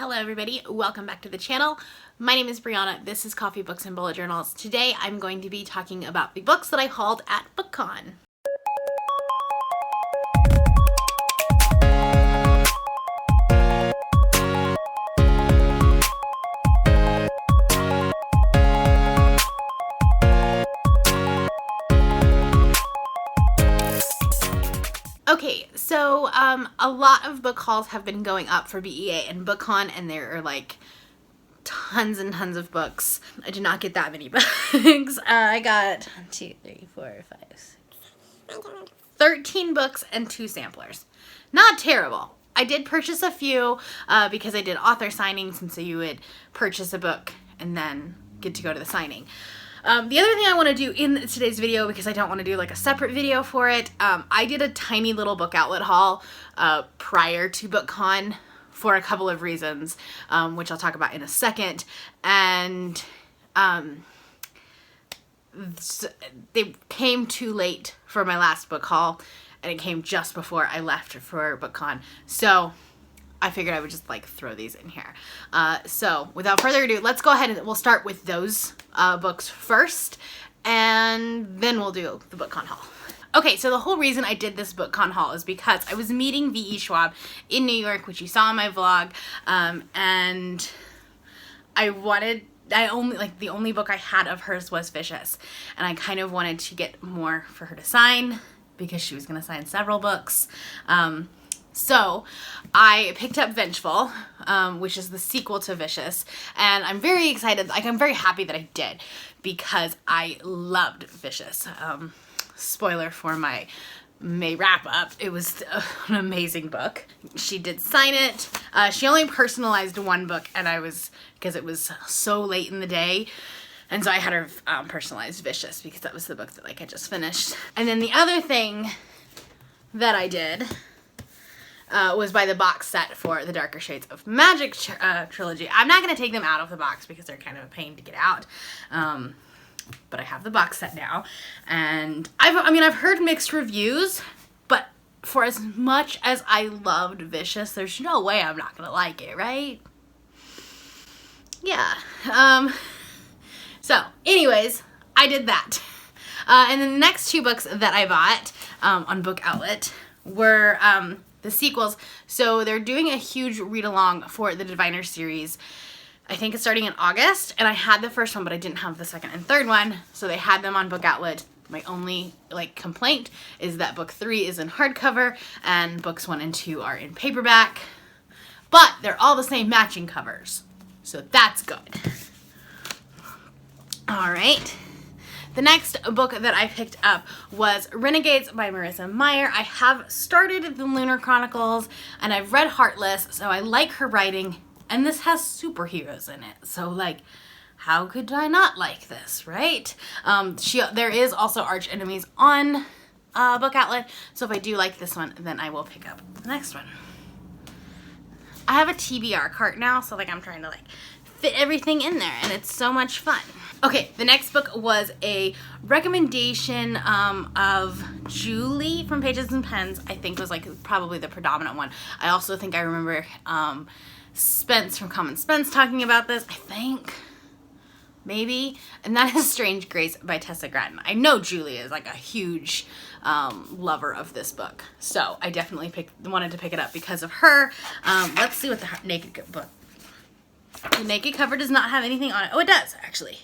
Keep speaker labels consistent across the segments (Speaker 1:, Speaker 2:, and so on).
Speaker 1: Hello everybody, welcome back to the channel. My name is Brianna, this is Coffee, Books, and Bullet Journals. Today I'm going to be talking about the books that I hauled at Bookcon. Okay, so a lot of book hauls have been going up for BEA and Bookcon, and there are like tons and tons of books. I did not get that many books. I got 1, 2, 3, 4, 5, 6, 13 books and 2 samplers. Not terrible. I did purchase a few because I did author signings, and so you would purchase a book and then get to go to the signing. The other thing I want to do in today's video, because I don't want to do like a separate video for it, I did a tiny little book outlet haul prior to Bookcon for a couple of reasons, which I'll talk about in a second, and they came too late for my last book haul, and it came just before I left for Bookcon, so I figured I would just like throw these in here. So without further ado, let's go ahead and we'll start with those books first, and then we'll do the Bookcon haul. Okay, so the whole reason I did this Bookcon haul is because I was meeting V.E. Schwab in New York, which you saw in my vlog, and the only book I had of hers was Vicious, and I kind of wanted to get more for her to sign because she was going to sign several books. So I picked up Vengeful, which is the sequel to Vicious, and I'm very excited, like I'm very happy that I did, because I loved Vicious. Spoiler for my May wrap-up, it was an amazing book. She did sign it. She only personalized one book, and because it was so late in the day, and so I had her personalized Vicious, because that was the book that like I just finished. And then the other thing that I did was buy the box set for the Darker Shades of Magic trilogy. I'm not going to take them out of the box because they're kind of a pain to get out, but I have the box set now, and I've heard mixed reviews, but for as much as I loved Vicious, there's no way I'm not going to like it, right? Yeah. So anyways, I did that. And then the next 2 books that I bought on Book Outlet were the sequels. So they're doing a huge read-along for the Diviner series. I think it's starting in August, and I had the first one, but I didn't have the second and third one, so they had them on Book Outlet. My only complaint is that book 3 is in hardcover, and books 1 and 2 are in paperback, but they're all the same matching covers, so that's good. All right. The next book that I picked up was Renegades by Marissa Meyer. I have started the Lunar Chronicles, and I've read Heartless, so I like her writing, and this has superheroes in it, so like, how could I not like this, right? There is also Arch Enemies on Book Outlet, so if I do like this one, then I will pick up the next one. I have a TBR cart now, so like I'm trying to like fit everything in there, and it's so much fun. Okay, the next book was a recommendation of Julie from Pages and Pens. I think was like probably the predominant one. I also think I remember Spence from Common Spence talking about this, I think. Maybe. And that is Strange Grace by Tessa Gratton. I know Julie is like a huge lover of this book, so I definitely wanted to pick it up because of her. Let's see what the naked book. The naked cover does not have anything on it. Oh, it does, actually.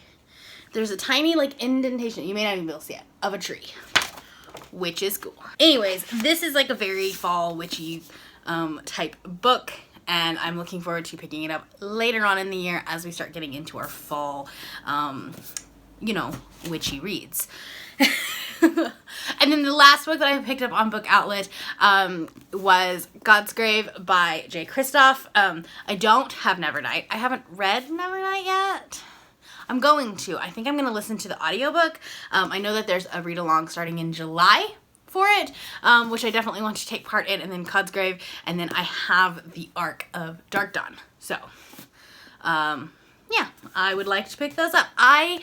Speaker 1: There's a tiny, like, indentation, you may not even be able to see it, of a tree, which is cool. Anyways, this is, like, a very fall witchy type book, and I'm looking forward to picking it up later on in the year as we start getting into our fall, witchy reads. And then the last book that I picked up on Book Outlet was God's Grave by J. Kristoff. I don't have Nevernight. I haven't read Nevernight yet. I'm going to. I think I'm going to listen to the audiobook. I know that there's a read-along starting in July for it, which I definitely want to take part in, and then God's Grave, and then I have the Arc of Dark Dawn. So, yeah, I would like to pick those up. I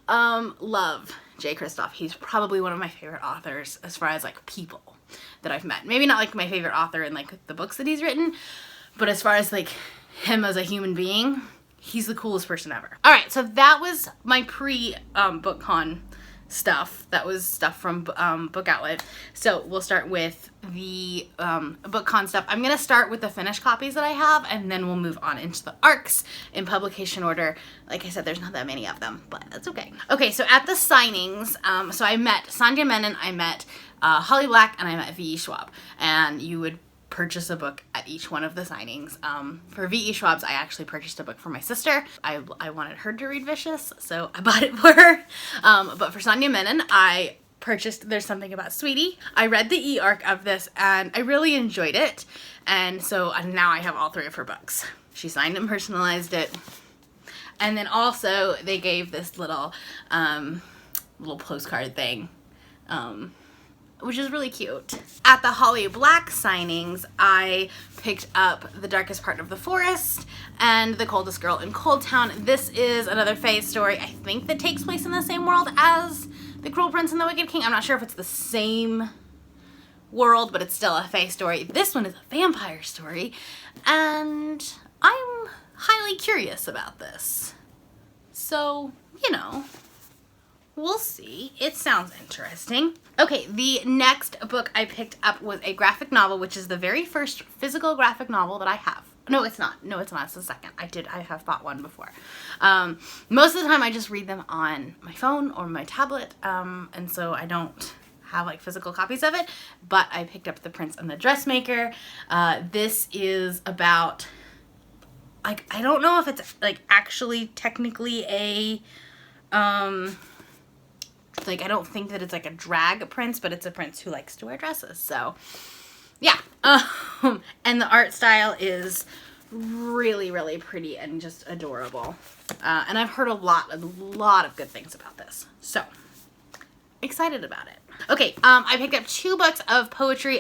Speaker 1: love J. Kristoff. He's probably one of my favorite authors as far as like people that I've met. Maybe not like my favorite author in like the books that he's written, but as far as like him as a human being. He's the coolest person ever. All right, so that was my Bookcon stuff. That was stuff from Book Outlet. So we'll start with the Bookcon stuff. I'm gonna start with the finished copies that I have, and then we'll move on into the ARCs in publication order. Like I said, there's not that many of them, but that's okay. Okay, so at the signings, so I met Sandhya Menon, I met Holly Black, and I met V.E. Schwab, and you would purchase a book at each one of the signings. For V.E. Schwab's, I actually purchased a book for my sister. I wanted her to read Vicious, so I bought it for her. But for Sandhya Menon, I purchased There's Something About Sweetie. I read the e-arc of this, and I really enjoyed it. And so now I have all 3 of her books. She signed and personalized it. And then also, they gave this little postcard thing, which is really cute. At the Holly Black signings, I picked up The Darkest Part of the Forest and The Coldest Girl in Cold Town. This is another fae story, I think, that takes place in the same world as The Cruel Prince and the Wicked King. I'm not sure if it's the same world, but it's still a fae story. This one is a vampire story, and I'm highly curious about this. So, you know, we'll see. It sounds interesting. Okay, the next book I picked up was a graphic novel, which is the very first physical graphic novel that I have. No, it's not. No, it's not. It's the second. I have bought one before. Most of the time I just read them on my phone or my tablet, and so I don't have like physical copies of it, but I picked up The Prince and the Dressmaker. This is about, like, I don't know if it's like actually technically a, like, I don't think that it's like a drag prince, but it's a prince who likes to wear dresses. So, yeah. And the art style is really, really pretty and just adorable. And I've heard a lot of good things about this. So, excited about it. Okay, I picked up 2 books of poetry.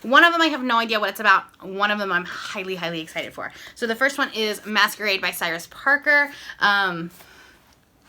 Speaker 1: One of them I have no idea what it's about. One of them I'm highly, highly excited for. So the first one is Masquerade by Cyrus Parker.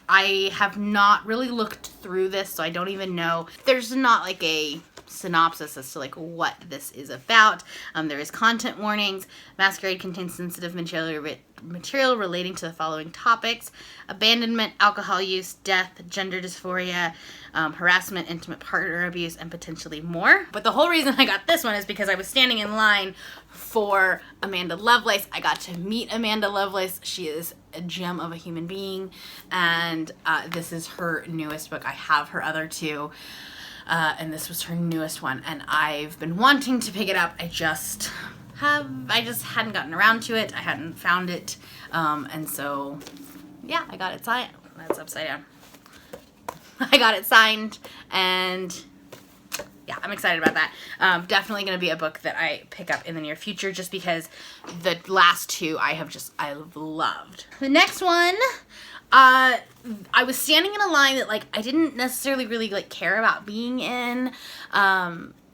Speaker 1: I have not really looked through this, so I don't even know. There's not like a synopsis as to like what this is about. There is content warnings. Masquerade contains sensitive material relating to the following topics: abandonment, alcohol use, death, gender dysphoria, harassment, intimate partner abuse, and potentially more. But the whole reason I got this one is because I was standing in line for Amanda Lovelace. I got to meet Amanda Lovelace. She is a gem of a human being, and this is her newest book. I have her other 2, and this was her newest one, and I've been wanting to pick it up. I just hadn't gotten around to it. I hadn't found it, and so yeah, I got it signed. That's upside down. I got it signed, and yeah, I'm excited about that. Definitely going to be a book that I pick up in the near future, just because the last 2 I've loved. The next one, I was standing in a line that, like, I didn't necessarily really, like, care about being in.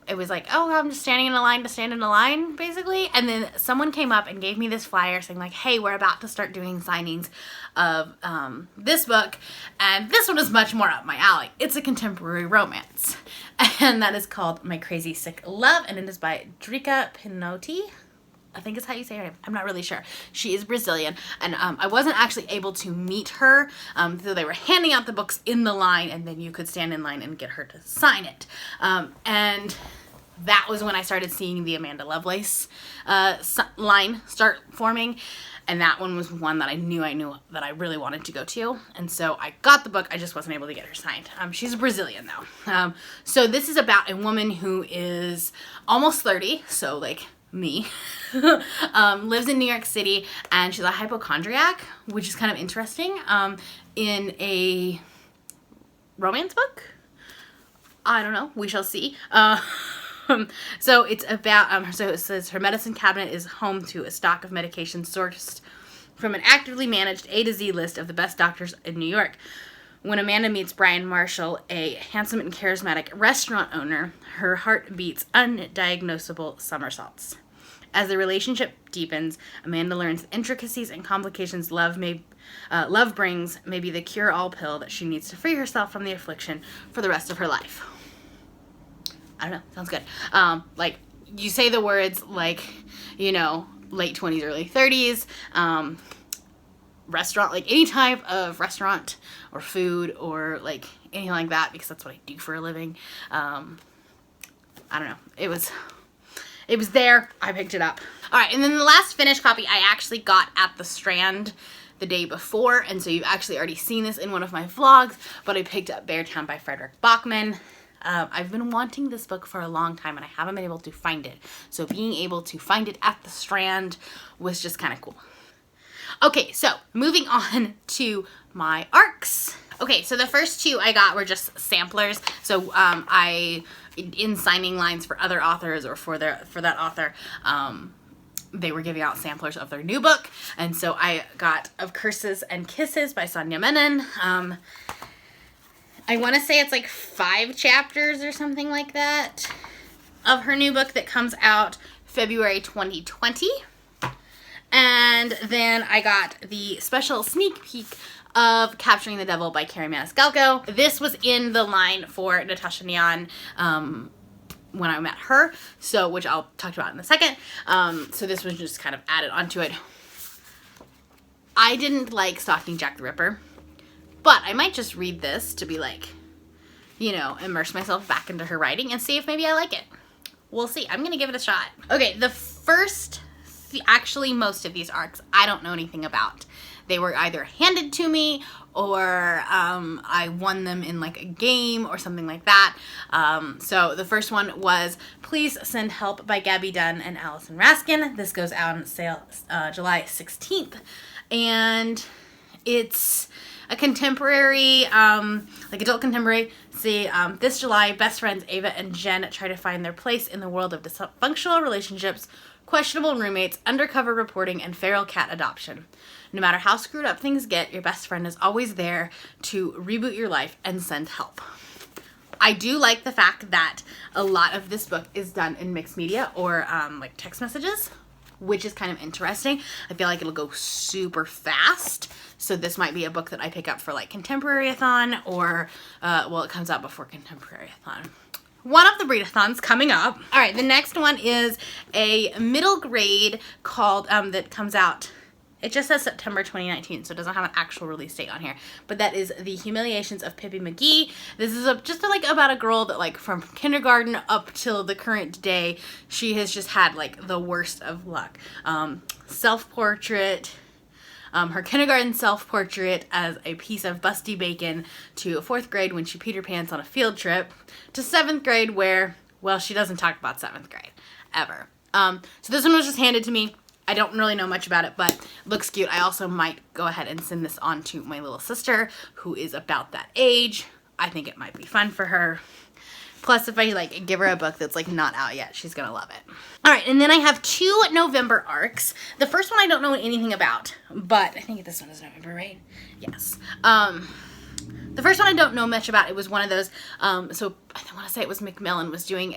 Speaker 1: It was like, oh, I'm just standing in a line to stand in a line, basically. And then someone came up and gave me this flyer saying, like, hey, we're about to start doing signings of this book. And this one is much more up my alley. It's a contemporary romance. And that is called My Crazy Sick Love. And it is by Drica Pinotti. I think is how you say her name. I'm not really sure. She is Brazilian, and I wasn't actually able to meet her, so they were handing out the books in the line, and then you could stand in line and get her to sign it. And that was when I started seeing the Amanda Lovelace line start forming, and that one was one that I knew that I really wanted to go to, and so I got the book. I just wasn't able to get her signed. She's Brazilian, though. So this is about a woman who is almost 30, so like me, lives in New York City, and she's a hypochondriac, which is kind of interesting, in a romance book. I don't know. We shall see. So it's about, so it says her medicine cabinet is home to a stock of medications sourced from an actively managed A to Z list of the best doctors in New York. When Amanda meets Brian Marshall, a handsome and charismatic restaurant owner, her heart beats undiagnosable somersaults. As the relationship deepens, Amanda learns the intricacies and complications love brings may be the cure-all pill that she needs to free herself from the affliction for the rest of her life. I don't know. Sounds good. Like, you say the words like, you know, late 20s, early 30s. Restaurant, like any type of restaurant or food or like anything like that, because that's what I do for a living. I don't know. It was there. I picked it up. All right, and then the last finished copy I actually got at the Strand the day before, and so you've actually already seen this in one of my vlogs, but I picked up Beartown by Frederick Bachman. I've been wanting this book for a long time and I haven't been able to find it. So being able to find it at the Strand was just kind of cool. Okay, so moving on to my ARCs. Okay, so the first two I got were just samplers. So in signing lines for other authors or for that author, they were giving out samplers of their new book. And so I got Of Curses and Kisses by Sonia Menon. I want to say it's like 5 chapters or something like that of her new book that comes out February 2020. And then I got the special sneak peek of Capturing the Devil by Carrie Maniscalco. This was in the line for Natasha Neon when I met her, so which I'll talk about in a second. So this was just kind of added onto it. I didn't like Stalking Jack the Ripper, but I might just read this to be like, you know, immerse myself back into her writing and see if maybe I like it. We'll see. I'm gonna give it a shot. Okay, the first, actually most of these ARCs I don't know anything about. They were either handed to me or I won them in like a game or something like that. So the first one was Please Send Help by Gabby Dunn and Allison Raskin. This goes out on sale July 16th. And it's a contemporary, like adult contemporary. See, this July, best friends Ava and Jen try to find their place in the world of dysfunctional relationships, questionable roommates, undercover reporting, and feral cat adoption. No matter how screwed up things get, your best friend is always there to reboot your life and send help. I do like the fact that a lot of this book is done in mixed media or like text messages, which is kind of interesting. I feel like it'll go super fast. So this might be a book that I pick up for like Contemporary-a-thon or, well, it comes out before Contemporary-a-thon. One of the readathons coming up. All right, the next one is a middle grade called, that comes out, it just says September 2019, so it doesn't have an actual release date on here, but that is The Humiliations of Pippi McGee. This is just like about a girl that like from kindergarten up till the current day, she has just had like the worst of luck. Self-portrait, her kindergarten self-portrait as a piece of busty bacon, to 4th grade when she Peter Pans on a field trip, to 7th grade where, well, she doesn't talk about 7th grade, ever. So this one was just handed to me. I don't really know much about it, but it looks cute. I also might go ahead and send this on to my little sister, who is about that age. I think it might be fun for her. Plus, if I like give her a book that's like not out yet, she's gonna love it. All right, and then I have 2 November ARCs. The first one I don't know anything about, but I think this one is November, right? Yes. The first one I don't know much about. It was one of those, so I want to say it was Macmillan was doing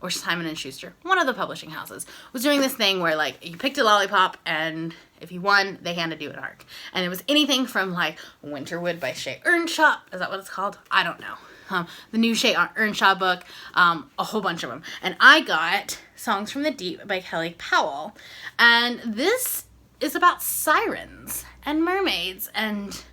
Speaker 1: or Simon & Schuster, one of the publishing houses, was doing this thing where like you picked a lollipop and if you won, they handed you an ARC. And it was anything from like Winterwood by Shay Earnshaw. Is that what it's called? I don't know. The new Shay Earnshaw book, a whole bunch of them. And I got Songs from the Deep by Kelly Powell. And this is about sirens and mermaids and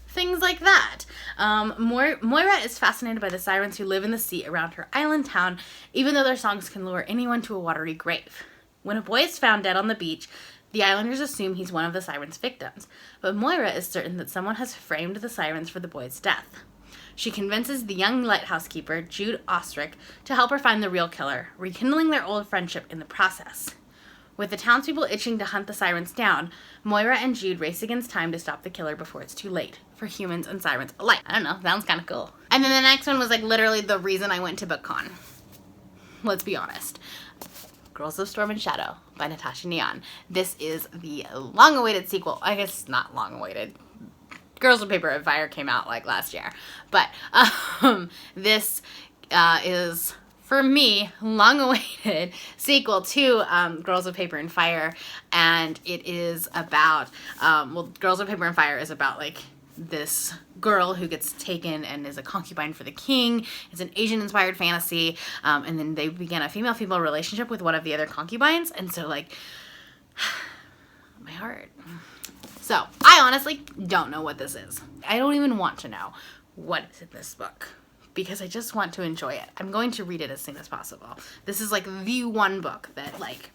Speaker 1: things like that. Moira is fascinated by the sirens who live in the sea around her island town, even though their songs can lure anyone to a watery grave. When a boy is found dead on the beach, the islanders assume he's one of the sirens' victims, but Moira is certain that someone has framed the sirens for the boy's death. She convinces the young lighthouse keeper, Jude Ostrick, to help her find the real killer, rekindling their old friendship in the process. With the townspeople itching to hunt the sirens down, Moira and Jude race against time to stop the killer before it's too late, for humans and sirens alike. I don't know, sounds kind of cool. And then the next one was like literally the reason I went to Bookcon. Let's be honest. Girls of Storm and Shadow by Natasha Neon. This is the long-awaited sequel. I guess not long-awaited. Girls of Paper and Fire came out like last year. But this is, for me, long-awaited sequel to Girls of Paper and Fire, and it is about, well, Girls of Paper and Fire is about, like, this girl who gets taken and is a concubine for the king. It's an Asian-inspired fantasy, and then they begin a female-female relationship with one of the other concubines, and so, like, My heart. So, I honestly don't know what this is. I don't even want to know what is in this book because I just want to enjoy it. I'm going to read it as soon as possible. This is like the one book that like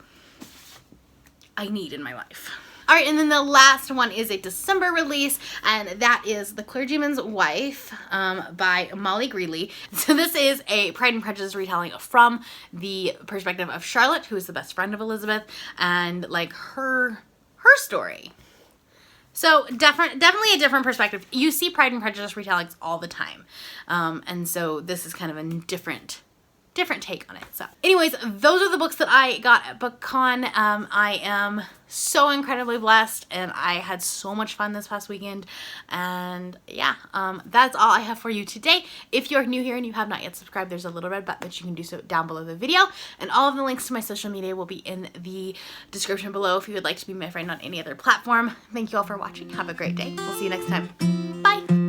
Speaker 1: I need in my life. All right, and then the last one is a December release, and that is The Clergyman's Wife by Molly Greeley. So this is a Pride and Prejudice retelling from the perspective of Charlotte, who is the best friend of Elizabeth, and like her story. So definitely a different perspective. You see Pride and Prejudice retellings all the time, and so this is kind of a different take on it. So anyways, those are the books that I got at Bookcon. I am so incredibly blessed and I had so much fun this past weekend, and yeah, that's all I have for you today. If you're new here and you have not yet subscribed, there's a little red button that you can do so down below the video, and all of the links to my social media will be in the description below if you would like to be my friend on any other platform. Thank you all for watching. Have a great day. We'll see you next time. Bye.